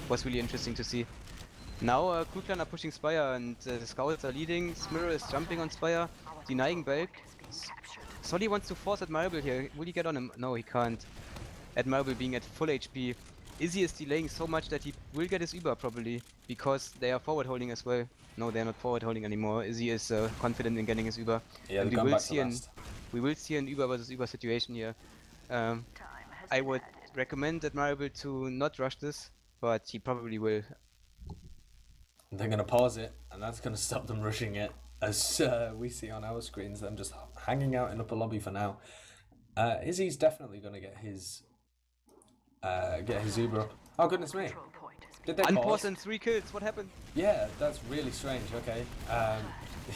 Was really interesting to see. Now coolclan are pushing Spire, and the scouts are leading. Smir is jumping on Spire, denying Belk. Solly wants to force Admirable here. Will he get on him? No, he can't. Admirable being at full HP. Izzy is delaying so much that he will get his Uber probably, because they are forward holding as well. No, they are not forward holding anymore. Izzy is confident in getting his Uber. Yeah, and we will see an Uber versus Uber situation here. I would recommend Admirable to not rush this, but he probably will. They're going to pause it, and that's going to stop them rushing it. As we see on our screens, them just hanging out in upper lobby for now. Izzy's definitely going to get his Uber up. Oh goodness me! Did they unpause and 3 kills? What happened? Yeah, that's really strange. Okay.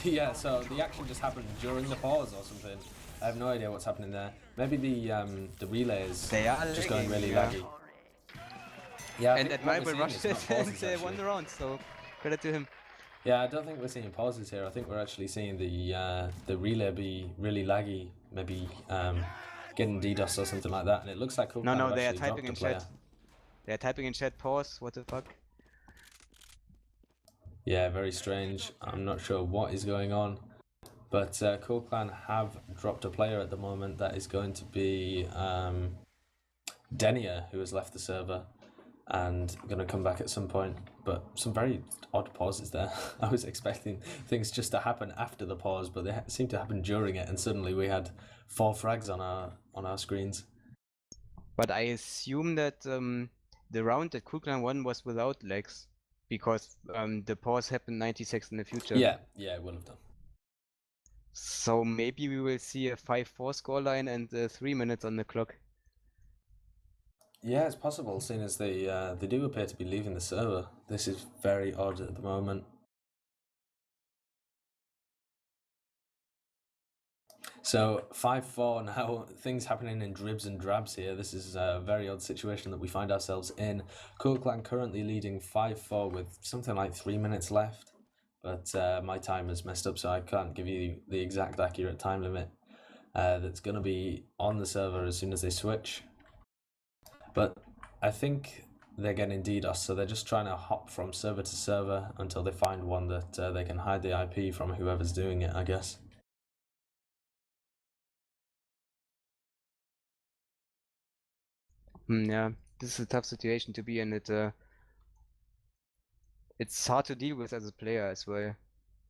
Yeah, so the action just happened during the pause or something. I have no idea what's happening there. Maybe the relay is just going really laggy. Yeah, and Admirable rushed it and they won the round, so credit to him. Yeah, I don't think we're seeing pauses here. I think we're actually seeing the relay be really laggy, maybe getting DDoS or something like that. And it looks like coolclan No, they are typing in chat. They are typing in chat, pause, what the fuck? Yeah, very strange. I'm not sure what is going on. But coolclan have dropped a player at the moment. That is going to be Denia, who has left the server and going to come back at some point. But some very odd pauses there. I was expecting things just to happen after the pause, but they seemed to happen during it, and suddenly we had 4 frags on our screens. But I assume that the round that coolclan won was without legs, because the pause happened 90 seconds in the future. Yeah, it will have done. So maybe we will see a 5-4 scoreline and 3 minutes on the clock. Yeah, it's possible, seeing as they do appear to be leaving the server. This is very odd at the moment. So 5-4 now, things happening in dribs and drabs here. This is a very odd situation that we find ourselves in. coolclan currently leading 5-4 with something like 3 minutes left. But my time is messed up, so I can't give you the exact accurate time limit that's going to be on the server as soon as they switch. But I think they're getting DDoS, so they're just trying to hop from server to server until they find one that they can hide the IP from whoever's doing it, I guess. Yeah, this is a tough situation to be in. It's hard to deal with as a player as well,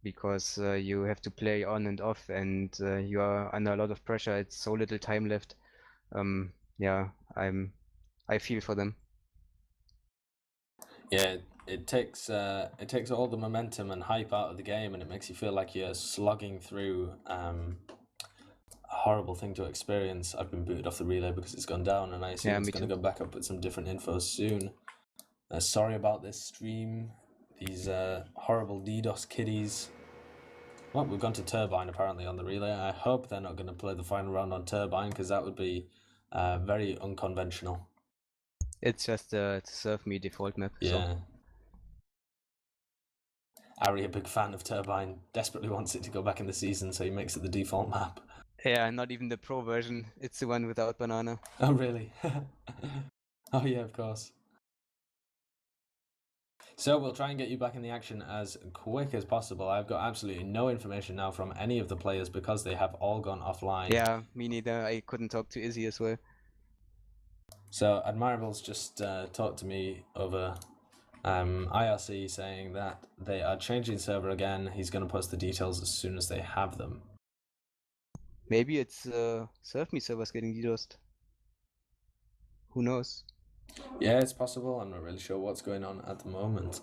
because you have to play on and off, and you are under a lot of pressure. It's so little time left. Yeah, I feel for them. Yeah, it takes all the momentum and hype out of the game, and it makes you feel like you're slogging through a horrible thing to experience. I've been booted off the relay because it's gone down, and I assume Yeah, it's me going to too. go back up with some different info soon. Sorry about this stream. These horrible DDoS kiddies. Well, we've gone to Turbine apparently on the relay. I hope they're not going to play the final round on Turbine, because that would be very unconventional. It's just a serve me default map. Yeah. Ari, a big fan of Turbine, desperately wants it to go back in the season, so he makes it the default map. Yeah, not even the pro version. It's the one without banana. Oh, really? Oh, yeah, of course. So we'll try and get you back in the action as quick as possible. I've got absolutely no information now from any of the players because they have all gone offline. Yeah, me neither. I couldn't talk to Izzy as well. So Admirable's just talked to me over IRC, saying that they are changing server again. He's going to post the details as soon as they have them. Maybe it's serve me servers getting DDoSed. Who knows? Yeah, it's possible. I'm not really sure what's going on at the moment.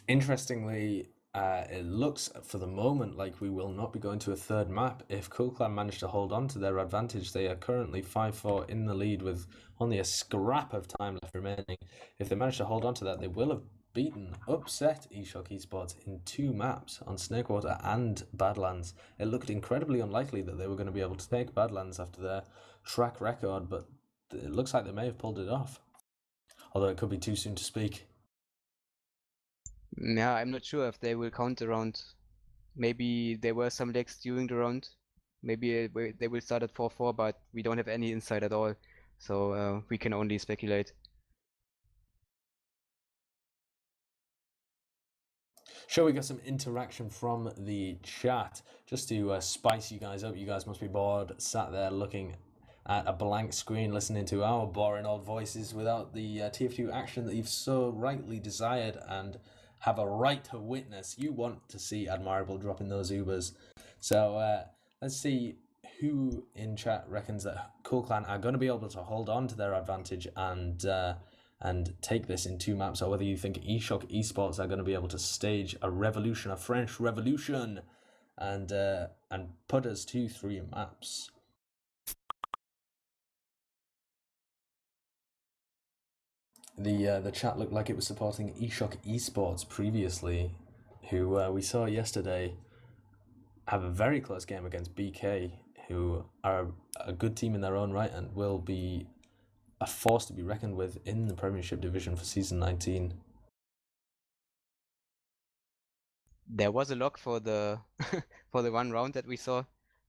Interestingly, it looks for the moment like we will not be going to a third map. If coolclan manage to hold on to their advantage, they are currently 5-4 in the lead with only a scrap of time left remaining. If they manage to hold on to that, they will have upset eShock Esports in 2 maps on Snakewater and Badlands. It looked incredibly unlikely that they were going to be able to take Badlands after their track record, but it looks like they may have pulled it off. Although it could be too soon to speak. Yeah, I'm not sure if they will count the round. Maybe there were some legs during the round. Maybe they will start at 4-4, but we don't have any insight at all. So we can only speculate. Sure, we got some interaction from the chat. Just to spice you guys up, you guys must be bored, sat there looking at a blank screen, listening to our boring old voices without the TF2 action that you've so rightly desired and have a right to witness. You want to see Admirable dropping those Ubers. So let's see who in chat reckons that coolclan are going to be able to hold on to their advantage and take this in 2 maps, or whether you think eShock Esports are going to be able to stage a revolution, a French revolution, and put us to 3 maps. The chat looked like it was supporting eShock Esports previously, who we saw yesterday have a very close game against BK, who are a good team in their own right and will be a force to be reckoned with in the Premiership division for season 19. There was a lock for the for the 1 round that we saw,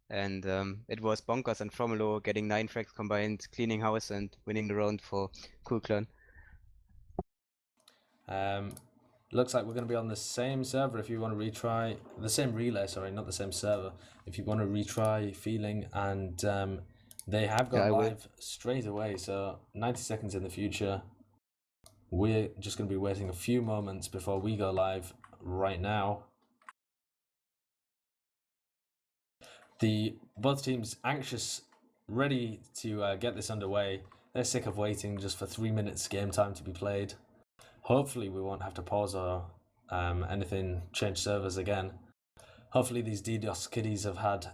and it was Bonkers and Fromelo getting 9 frags combined, cleaning house and winning the round for coolclan. Looks like we're going to be on the same server if you want to retry. The same relay, sorry, not the same server. If you want to retry Feeling, and they have Yeah, gone I will. live straight away, so 90 seconds in the future. We're just going to be waiting a few moments before we go live right now. Both teams anxious, ready to get this underway. They're sick of waiting just for 3 minutes game time to be played. Hopefully we won't have to pause or anything, change servers again. Hopefully these DDoS kiddies have had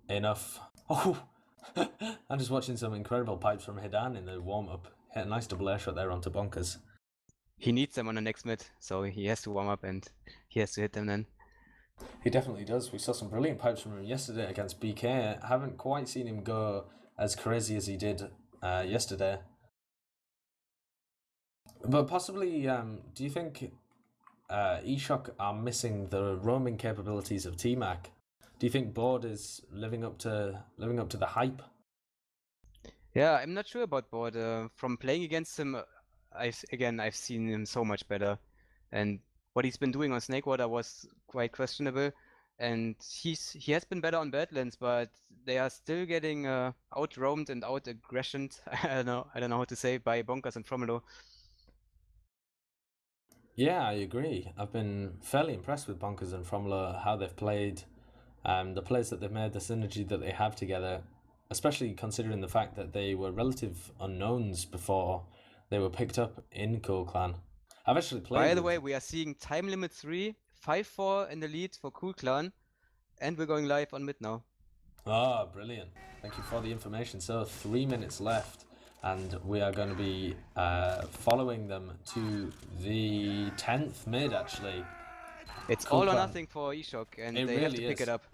enough. Oh, I'm just watching some incredible pipes from Hidan in the warm-up. Hit a nice double air shot there onto Bonkers. He needs them on the next mid, so he has to warm up and he has to hit them then. He definitely does. We saw some brilliant pipes from him yesterday against BK. Haven't quite seen him go as crazy as he did yesterday. But possibly, do you think eShock are missing the roaming capabilities of T-Mac? Do you think Board is living up to the hype? Yeah, I'm not sure about Board. From playing against him, I've seen him so much better, and what he's been doing on Snakewater was quite questionable. And he has been better on Badlands, but they are still getting out-roamed and out-aggressioned. I don't know how to say, by Bonkers and Fromelo. Yeah, I agree. I've been fairly impressed with Bonkers and Fromler, how they've played, the plays that they've made, the synergy that they have together, especially considering the fact that they were relative unknowns before they were picked up in coolclan. I've actually played By the way, we are seeing Time Limit 3, 5-4 in the lead for coolclan, and we're going live on mid now. Ah, brilliant. Thank you for the information. So 3 minutes left, and we are going to be following them to the 10th mid, actually. It's Cool all or Clan. nothing for eShock, and It they have really to pick is. it up.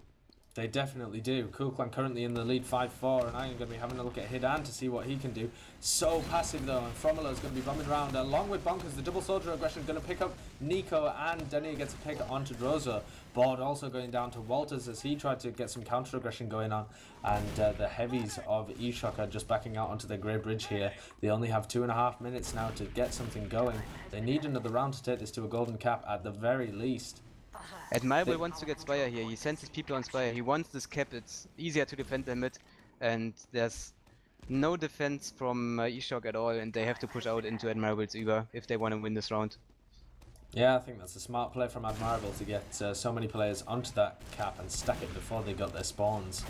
They definitely do. Coolclan currently in the lead 5-4, and I'm going to be having a look at Hidan to see what he can do. So passive though, and Fromelo is going to be bombing around along with Bonkers. The double soldier aggression going to pick up Nico, and Denny gets a pick onto Drozo. Board also going down to Walters as he tried to get some counter aggression going on, and the heavies of eShock are just backing out onto the Grey Bridge here. They only have 2.5 minutes now to get something going. They need another round to take this to a golden cap at the very least. Admirable wants to get Spire here. He sends his people on Spire. He wants this cap. It's easier to defend the mid, and there's no defense from eShock at all, and they have to push out into Admirable's Uber if they want to win this round. Yeah, I think that's a smart play from Admirable to get so many players onto that cap and stack it before they got their spawns.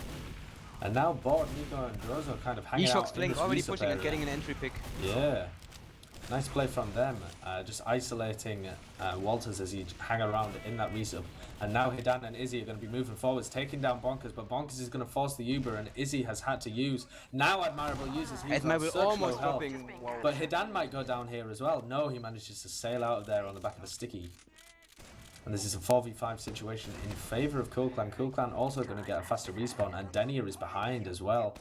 And now Board, Nico and Drozo kind of hanging eShock's out playing in this already resub pushing and area. getting an entry pick. Yeah. Nice play from them, just isolating Walters as he hang around in that resub. And now Hidan and Izzy are going to be moving forwards, taking down Bonkers, but Bonkers is going to force the Uber, and Izzy has had to use. Now Admirable uses. He's Admirable such almost low health. dropping. Wow. But Hidan might go down here as well. No, he manages to sail out of there on the back of a sticky. And this is a 4v5 situation in favour of coolclan. Coolclan also going to get a faster respawn, and Denier is behind as well.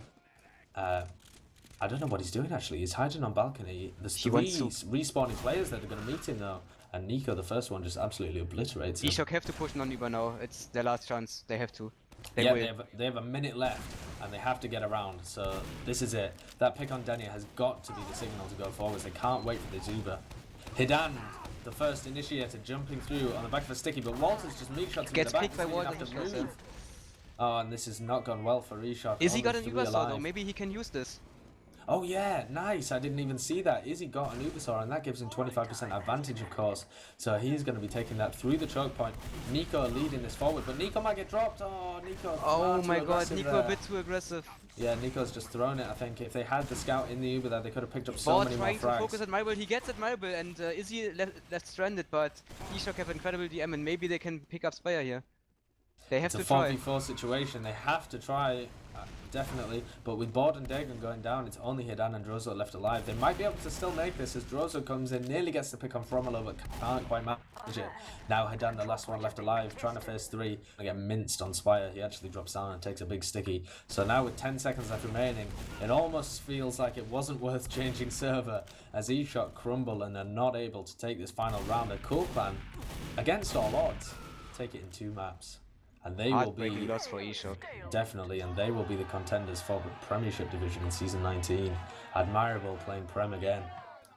I don't know what he's doing actually. He's hiding on balcony. There's three respawning players that are going to meet him though. And Nico, the first one, just absolutely obliterates him. eShock have to push non-Uber now. It's their last chance. They have to. They have a minute left and they have to get around. So this is it. That pick on Denier has got to be the signal to go forwards. They can't wait for this Uber. Hidan, the first initiator, jumping through on the back of a sticky, but Walters just meat shots him in the back. Gets picked by Walters. Oh, and this has not gone well for eShock. Izzy got an Uber though. Maybe he can use this. Oh yeah, nice. I didn't even see that. Izzy got an Ubersaur, and that gives him 25% advantage, of course. So he's going to be taking that through the choke point. Nico leading this forward, but Nico might get dropped. Oh, Nico. Oh my god, Nico a bit too aggressive. Yeah, Nico's just thrown it, I think. If they had the scout in the Uber there, they could have picked up so many more frags. Trying to focus Admirable. He gets Admirable, and Izzy left stranded, but eShock have incredible DM, and maybe they can pick up Spire here. They have to try. It's a 4v4 situation. They have to try, definitely. But with Board and Dagon going down, it's only Hidan and Drozo left alive. They might be able to still make this as Drozo comes in, nearly gets the pick on Fromelo, but can't quite manage it. Now Hidan, the last one left alive, trying to face 3. They get minced on Spire. He actually drops down and takes a big sticky. So now with 10 seconds left remaining, it almost feels like it wasn't worth changing server as eShock crumble and are not able to take this final round. A coolclan, against all odds, take it in 2 maps. And they will be loss for eShock. Definitely, and they will be the contenders for the Premiership division in season 19. Admirable playing Prem again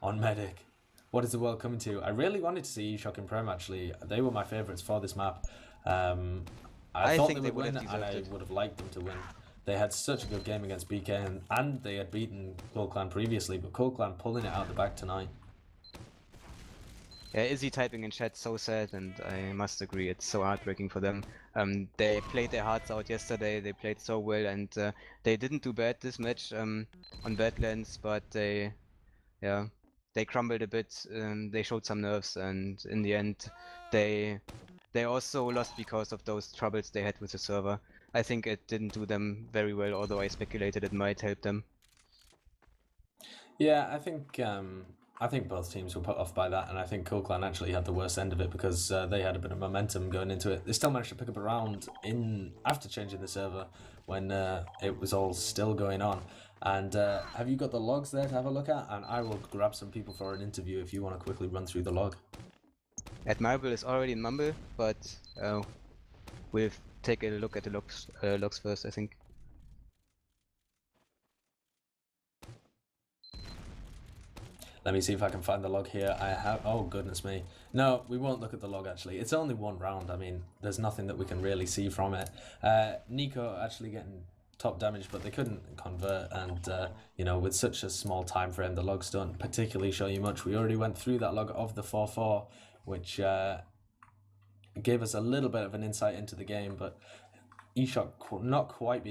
on Medic. What is the world coming to? I really wanted to see eShock in Prem, actually. They were my favourites for this map. I thought think they they would would win, have and deserved I it. would have liked them to win. They had such a good game against BK, and they had beaten coolclan previously, but coolclan pulling it out the back tonight. Yeah, Izzy typing in chat, so sad, and I must agree, it's so heartbreaking for them. They played their hearts out yesterday, they played so well, and they didn't do bad this match on Badlands, but they crumbled a bit, they showed some nerves, and in the end, they also lost because of those troubles they had with the server. I think it didn't do them very well, although I speculated it might help them. Yeah, I think both teams were put off by that, and I think coolclan actually had the worst end of it because they had a bit of momentum going into it. They still managed to pick up a round in after changing the server when it was all still going on. And have you got the logs there to have a look at? And I will grab some people for an interview if you want to quickly run through the log. Admirable is already in Mumble, but we'll take a look at the logs first, I think. Let me see if I can find the log here. I have. Oh, goodness me. No, we won't look at the log, actually. It's only one round. I mean, there's nothing that we can really see from it. Nico actually getting top damage, but they couldn't convert. And, you know, with such a small time frame, the logs don't particularly show you much. We already went through that log of the 4-4, which gave us a little bit of an insight into the game, but eShock not quite